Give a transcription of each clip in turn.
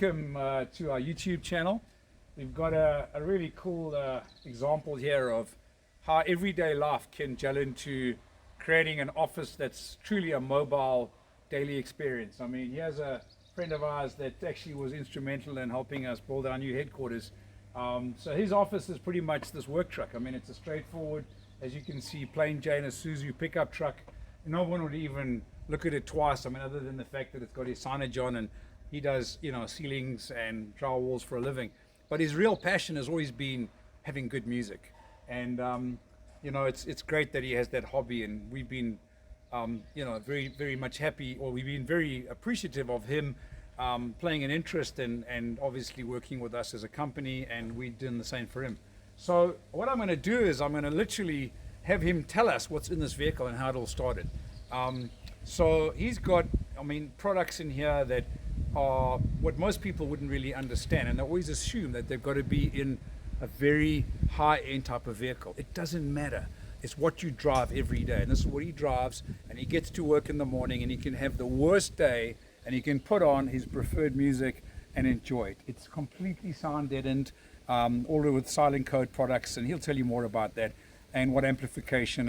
welcome to our YouTube channel. We've got a really cool example here of how everyday life can gel into creating an office that's truly a mobile daily experience. I mean, here's a friend of ours that actually was instrumental in helping us build our new headquarters. So his office is pretty much this work truck. I mean, it's a straightforward, as you can see, plain Jane Isuzu pickup truck. No one would even look at it twice. I mean, other than the fact that it's got his signage on, and he does, you know, ceilings and drywall walls for a living. But his real passion has always been having good music. And, you know, it's great that he has that hobby, and we've been, you know, very much happy, or we've been very appreciative of him playing an interest and obviously working with us as a company, and we're doing the same for him. So what I'm going to do is I'm going to literally have him tell us what's in this vehicle and how it all started. So he's got, I mean, products in here that are what most people wouldn't really understand, and they always assume that they've got to be in a very high-end type of vehicle. It doesn't matter. It's what you drive every day, and this is what he drives, and he gets to work in the morning, and he can have the worst day, and he can put on his preferred music and enjoy it. It's completely sound deadened, all with silent code products, and he'll tell you more about that, and what amplification,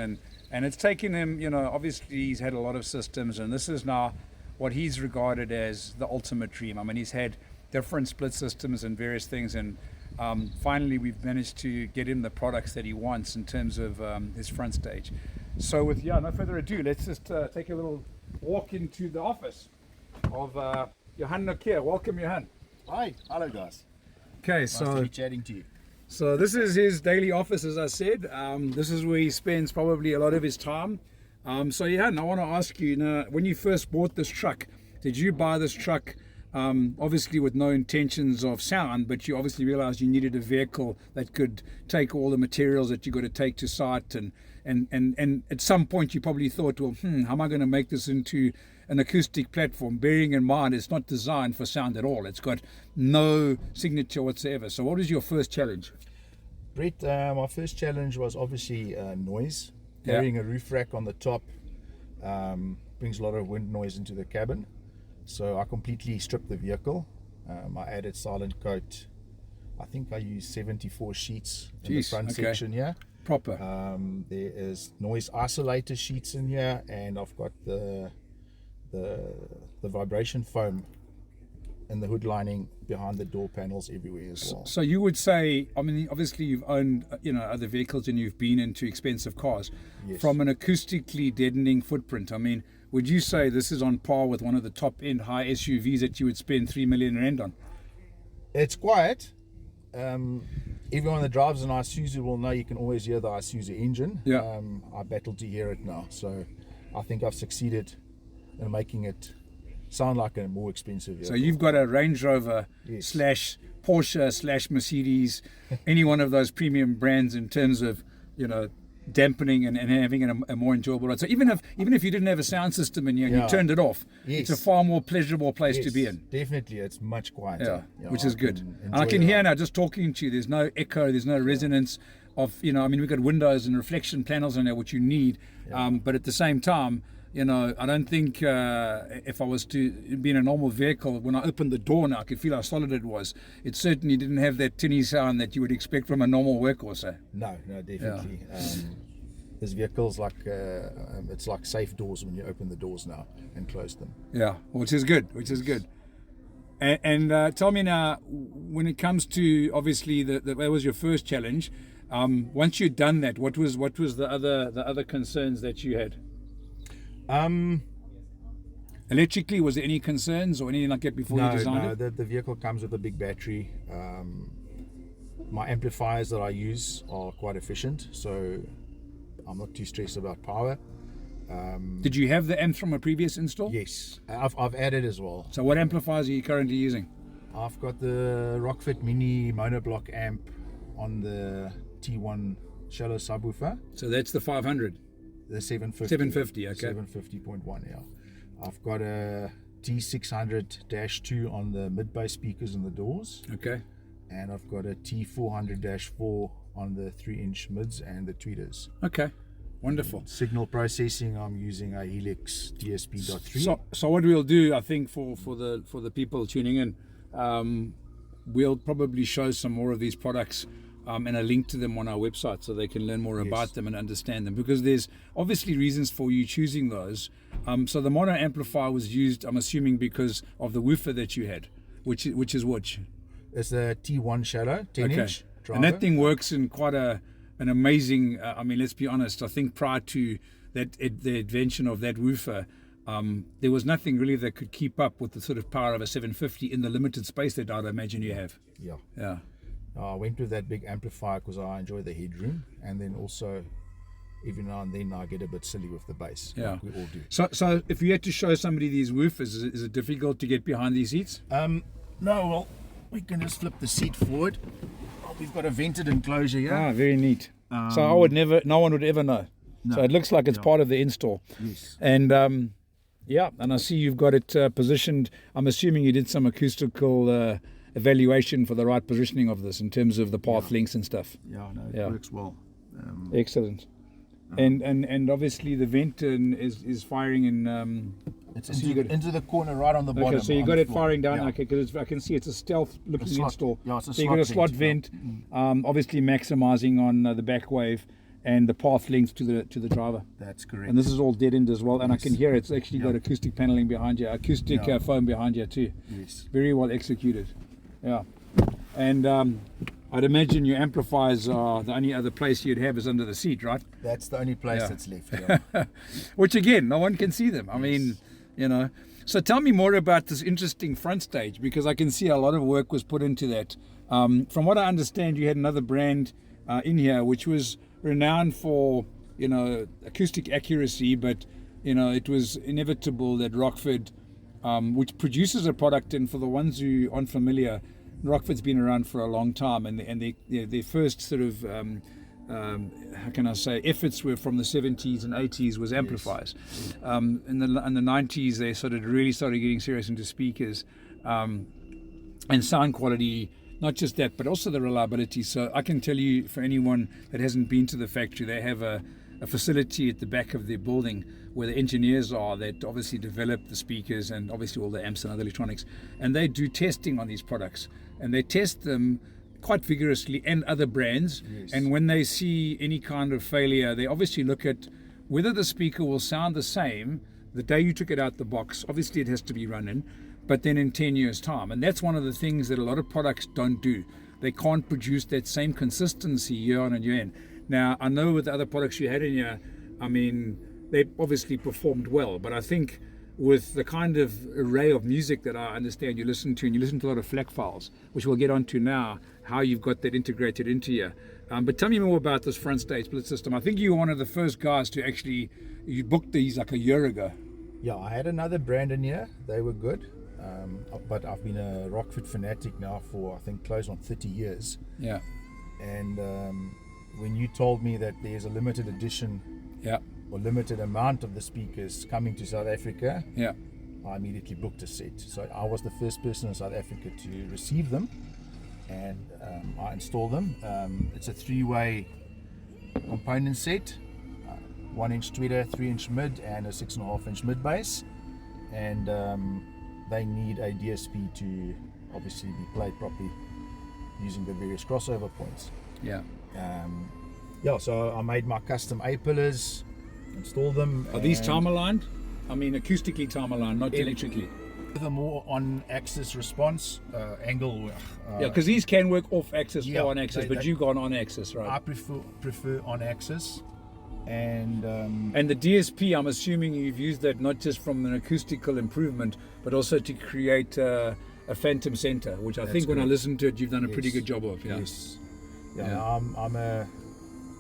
and it's taken him, you know, obviously he's had a lot of systems, and this is now what he's regarded as the ultimate dream. I mean, he's had different split systems and various things, and finally we've managed to get him the products that he wants in terms of his front stage. So with no further ado, let's just take a little walk into the office of Johan Nortje. Welcome, Johan. Hi, hello guys. Okay, Nice to be chatting to you. So this is his daily office, as I said. This is where he spends probably a lot of his time. So Johan, I want to ask you, when you first bought this truck, did you buy this truck obviously with no intentions of sound, but you obviously realized you needed a vehicle that could take all the materials that you got to take to site, and at some point you probably thought, well, how am I going to make this into an acoustic platform, bearing in mind it's not designed for sound at all. It's got no signature whatsoever. So what was your first challenge? Brett, my first challenge was obviously noise. Carrying a roof rack on the top brings a lot of wind noise into the cabin. So I completely stripped the vehicle. I added silent coat. I think I used 74 sheets in the front section here. Proper. There is noise isolator sheets in here, and I've got the vibration foam and the hood lining behind the door panels everywhere as well. So you would say, I mean, obviously you've owned, you know, other vehicles and you've been into expensive cars. Yes. From an acoustically deadening footprint, I mean, would you say this is on par with one of the top end high SUVs that you would spend 3 million rand on? It's quiet. Everyone that drives an Isuzu will know you can always hear the Isuzu engine. Yeah. I battle to hear it now, so I think I've succeeded in making it sound like a more expensive vehicle. So you've got a Range Rover slash Porsche slash Mercedes, any one of those premium brands in terms of, you know, dampening and having a more enjoyable ride. So even if you didn't have a sound system in here and you turned it off, it's a far more pleasurable place to be in. Definitely, it's much quieter. Which is good. And I can hear now, just talking to you, there's no echo, there's no resonance of, you know, I mean, we've got windows and reflection panels on there, which you need, but at the same time, you know, I don't think if I was to be in a normal vehicle, when I opened the door now, I could feel how solid it was. It certainly didn't have that tinny sound that you would expect from a normal workhorse. No, definitely. This vehicle's like, it's like safe doors when you open the doors now and close them. Yeah, which is good. And tell me now, when it comes to, obviously, that was your first challenge. Once you'd done that, what was the other concerns that you had? Electrically, was there any concerns or anything like that before you designed it? No, the vehicle comes with a big battery. My amplifiers that I use are quite efficient, so I'm not too stressed about power. Did you have the amps from a previous install? Yes, I've added as well. So what amplifiers are you currently using? I've got the Rockford Mini monoblock amp on the T1 shallow subwoofer. So that's the 500? The 750. 750, okay. 750.1, yeah. I've got a T600-2 on the mid-bass speakers and the doors. Okay. And I've got a T400-4 on the 3-inch mids and the tweeters. Okay. Wonderful. Signal processing, I'm using a Helix DSP.3. So what we'll do, I think, for the people tuning in, we'll probably show some more of these products and a link to them on our website so they can learn more about them and understand them, because there's obviously reasons for you choosing those. So the mono amplifier was used, I'm assuming, because of the woofer that you had, which is which? It's the T1 shallow 10-inch driver. And that thing works in quite an amazing, I mean, let's be honest, I think prior to that, the invention of that woofer, there was nothing really that could keep up with the sort of power of a 750 in the limited space that I'd imagine you have. Yeah. I went with that big amplifier because I enjoy the headroom, and then also every now and then I get a bit silly with the bass. Like we all do. So if you had to show somebody these woofers, is it difficult to get behind these seats? No, well, we can just flip the seat forward. We've got a vented enclosure here. Very neat. So no one would ever know. No. So it looks like it's part of the install. Yes. And and I see you've got it positioned. I'm assuming you did some acoustical evaluation for the right positioning of this in terms of the path lengths and stuff. It works well. Excellent. And obviously the vent is firing in. It's into the corner right on the bottom. Okay, so you got it firing down. Okay, because I can see it's a stealth looking install. Yeah, it's a so you got a slot vent, obviously maximizing on the back wave and the path length to the driver. That's correct. And this is all dead end as well, and I can hear it's actually got acoustic paneling behind you, acoustic foam behind you too. Yes. Very well executed. Yeah. And I'd imagine your amplifiers are the only other place you'd have is under the seat, right? That's the only place that's left. Which again, no one can see them. I mean, So tell me more about this interesting front stage, because I can see a lot of work was put into that. From what I understand, you had another brand in here which was renowned for acoustic accuracy, but it was inevitable that Rockford, which produces a product, and for the ones who aren't familiar, Rockford's been around for a long time, and their first sort of how can I say, efforts were from the 70s and 80s was amplifiers. In the 90s they really started getting serious into speakers and sound quality. Not just that, but also the reliability. So I can tell you, for anyone that hasn't been to the factory, they have a facility at the back of their building where the engineers are that obviously develop the speakers and obviously all the amps and other electronics, and they do testing on these products, and they test them quite vigorously, and other brands. And when they see any kind of failure, they obviously look at whether the speaker will sound the same the day you took it out the box. Obviously it has to be running, but then in 10 years time. And that's one of the things that a lot of products don't do. They can't produce that same consistency year on and year in. Now, I know with the other products you had in here, I mean, they obviously performed well, but I think with the kind of array of music that I understand you listen to, and you listen to a lot of FLAC files, which we'll get onto now, how you've got that integrated into here. But tell me more about this front stage split system. I think you were one of the first guys to actually, you booked these like a year ago. Yeah, I had another brand in here. They were good. But I've been a Rockford fanatic now for, I think, close on 30 years. Yeah. And when you told me that there's a limited edition or limited amount of the speakers coming to South Africa, I immediately booked a set. So I was the first person in South Africa to receive them, and I installed them. It's a 3-way component set, 1-inch tweeter, 3-inch mid, and a 6.5-inch mid bass. And they need a DSP to obviously be played properly using the various crossover points. So I made my custom A-pillars, installed them. Are these time aligned? I mean, acoustically time aligned, not electrically. The more on axis response angle. Because these can work off axis or on axis, but you've gone on axis, right? I prefer on axis. And the DSP, I'm assuming you've used that not just from an acoustical improvement, but also to create a phantom center, which I think when I listened to it, you've done a pretty good job of. I'm a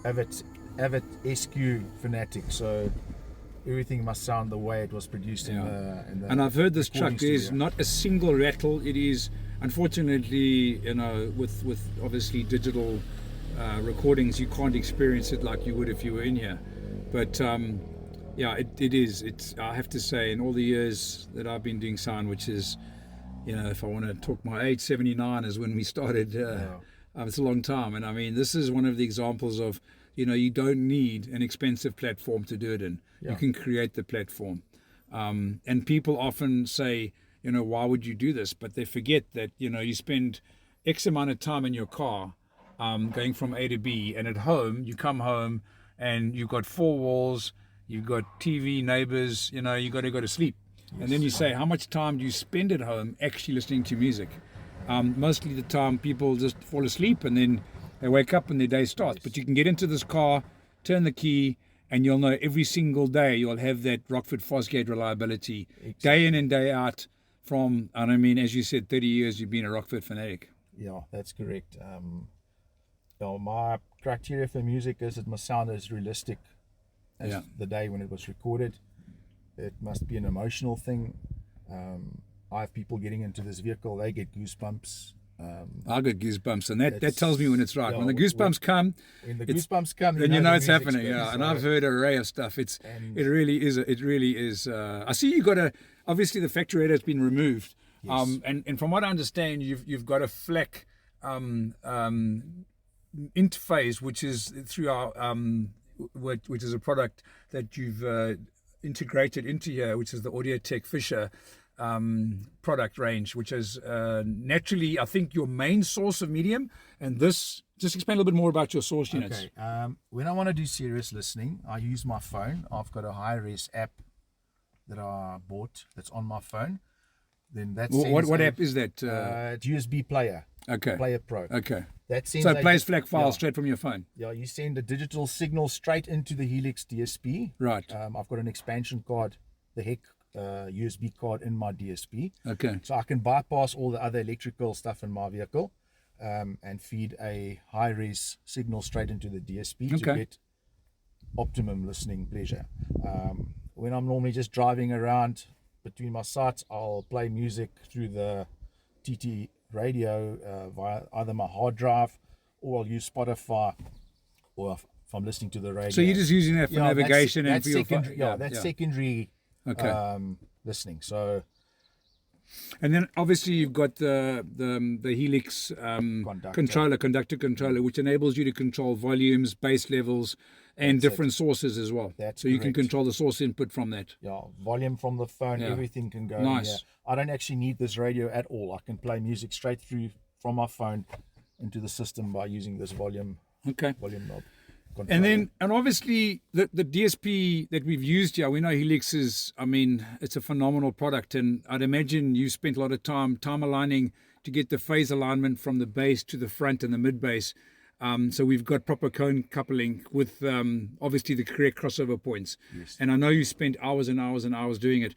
avid SQ fanatic, so everything must sound the way it was produced in the and I've heard this truck, there's not a single rattle. It is, unfortunately, with obviously digital recordings, you can't experience it like you would if you were in here. But it is. I have to say, in all the years that I've been doing sound, which is, if I want to talk my age, 79 is when we started. It's a long time, and I mean, this is one of the examples of, you don't need an expensive platform to do it in. You can create the platform, and people often say, why would you do this? But they forget that, you spend X amount of time in your car going from A to B, and at home, you come home and you've got four walls, you've got TV, neighbors, you got to go to sleep. And then you say, how much time do you spend at home actually listening to music? Mostly the time people just fall asleep and then they wake up and their day starts. But you can get into this car, turn the key, and you'll know every single day you'll have that Rockford Fosgate reliability, day in and day out and I mean, as you said, 30 years you've been a Rockford fanatic. Yeah, that's correct. My criteria for music is it must sound as realistic as the day when it was recorded. It must be an emotional thing. I have people getting into this vehicle, they get goosebumps. I get goosebumps, and that tells me when it's right. When the goosebumps come, then you know it's happening. Yeah, and I've heard an array of stuff. It really is. I see you got obviously the factory radio has been removed. Yes. And from what I understand, you've got a FLAC interface, which is through our which is a product that you've integrated into here, which is the Audio-Tech Fisher product range, which is naturally, I think, your main source of medium. And this, just explain a little bit more about your source units. Okay. When I want to do serious listening, I use my phone. I've got a high-res app that I bought that's on my phone. Then that's what app is that? It's USB player. Okay. Player Pro. Okay. That sends so it plays FLAC files straight from your phone. Yeah, you send a digital signal straight into the Helix DSP. Right. I've got an expansion card, the HEC USB card in my DSP. Okay. So I can bypass all the other electrical stuff in my vehicle and feed a high-res signal straight into the DSP to get optimum listening pleasure. When I'm normally just driving around between my sites, I'll play music through the TT radio via either my hard drive, or I'll use Spotify, or if I'm listening to the radio. So you're just using that for navigation and for your secondary, that's secondary listening. So, and then obviously you've got the Helix conductor controller, which enables you to control volumes, bass levels, and different sources as well. So you can control the source input from that. Yeah, volume from the phone, everything can go. Nice. In here. I don't actually need this radio at all. I can play music straight through from my phone into the system by using this volume knob. And obviously the DSP that we've used here, we know Helix is, I mean, it's a phenomenal product, and I'd imagine you spent a lot of time aligning to get the phase alignment from the bass to the front and the mid bass. So we've got proper cone coupling with obviously the correct crossover points. Yes. And I know you spent hours and hours and hours doing it.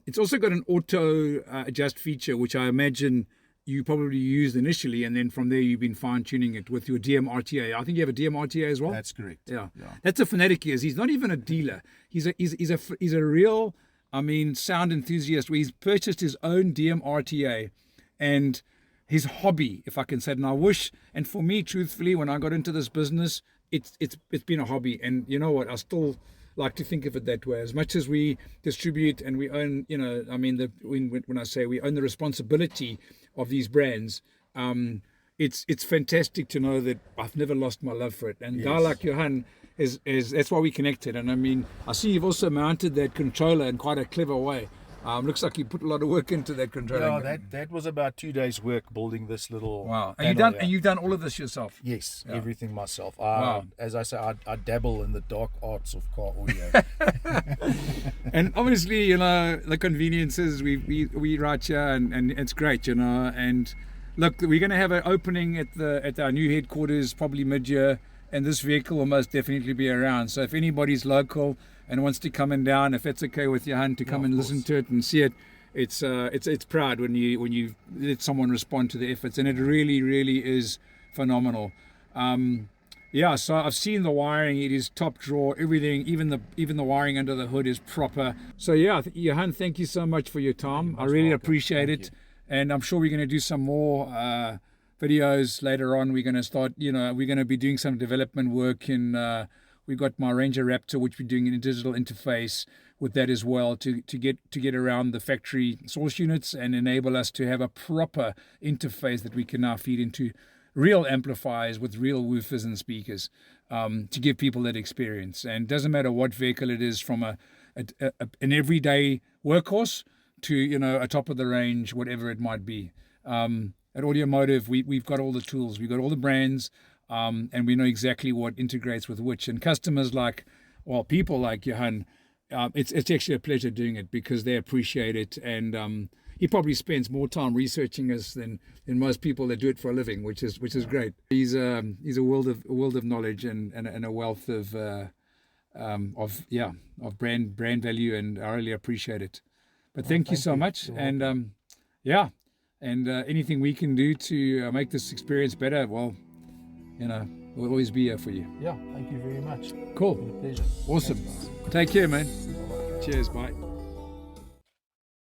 It's also got an auto adjust feature, which I imagine you probably used initially, and then from there you've been fine-tuning it with your DM-RTA. I think you have a DM-RTA as well? That's correct. Yeah. That's a fanatic he is. He's not even a dealer. He's a real, I mean, sound enthusiast, where he's purchased his own DM-RTA and his hobby, if I can say it. And I wish, and for me, truthfully, when I got into this business, it's been a hobby. And you know what? I still like to think of it that way. As much as we distribute and we own, I mean, when I say we own the responsibility of these brands, it's fantastic to know that I've never lost my love for it. And a guy like Johan is that's why we connected. And I mean, I see you've also mounted that controller in quite a clever way. Looks like you put a lot of work into that controller. Yeah, that was about 2 days' work building this little. Wow! And you've done all of this yourself? Yes, everything myself. As I say, I dabble in the dark arts of car audio. And obviously, the conveniences we right here, and it's great, And look, we're going to have an opening at our new headquarters probably mid-year, and this vehicle will most definitely be around. So if anybody's local and wants to come in down, if it's okay with Johan to come and listen to it and see it, it's proud when you let someone respond to the efforts, and it really, really is phenomenal. So I've seen the wiring; it is top drawer. Everything, even the wiring under the hood is proper. So Johan, thank you so much for your time. I really appreciate it, and I'm sure we're going to do some more videos later on. We're going to start, we're going to be doing some development work in. We've got my Ranger Raptor, which we're doing in a digital interface with that as well, to get around the factory source units and enable us to have a proper interface that we can now feed into real amplifiers with real woofers and speakers, to give people that experience. And it doesn't matter what vehicle it is, from an everyday workhorse to, you know, a top of the range, whatever it might be. At Audiomotive, we've got all the tools, we've got all the brands, and we know exactly what integrates with which. And customers like, well, people like Johan, it's actually a pleasure doing it because they appreciate it. And he probably spends more time researching us than most people that do it for a living, which is great. He's a world of knowledge and a wealth of brand value, and I really appreciate it. But thank you so much. And and anything we can do to make this experience better, well, you know, we'll always be here for you. Yeah, thank you very much. Cool. It's been a pleasure. Awesome. Thanks, guys. Take care, man. Bye-bye. Cheers. Bye.